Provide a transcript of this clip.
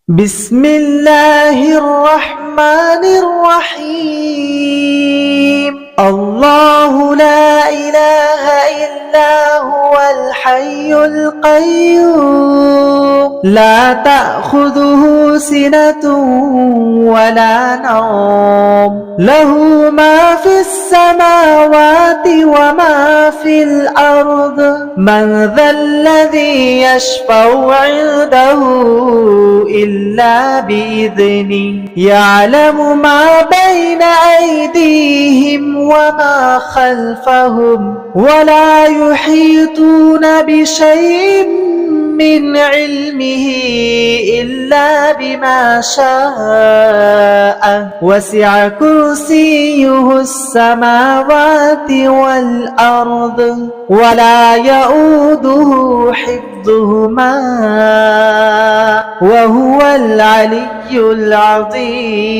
بسم الله الرحمن الرحيم. الله لا إله إلا هو الحي القيوم، لا تأخذه سنة ولا نوم، له ما في السماوات وما في الأرض. من ذا الذي يشفع عنده إلا بإذنه، يعلم ما بين أيديهم وما خلفهم، ولا يحيطون بشيء من علمه إلا بما شاء. وسع كرسيه السماوات والأرض، ولا يؤوده حفظهما، وهو العلي العظيم.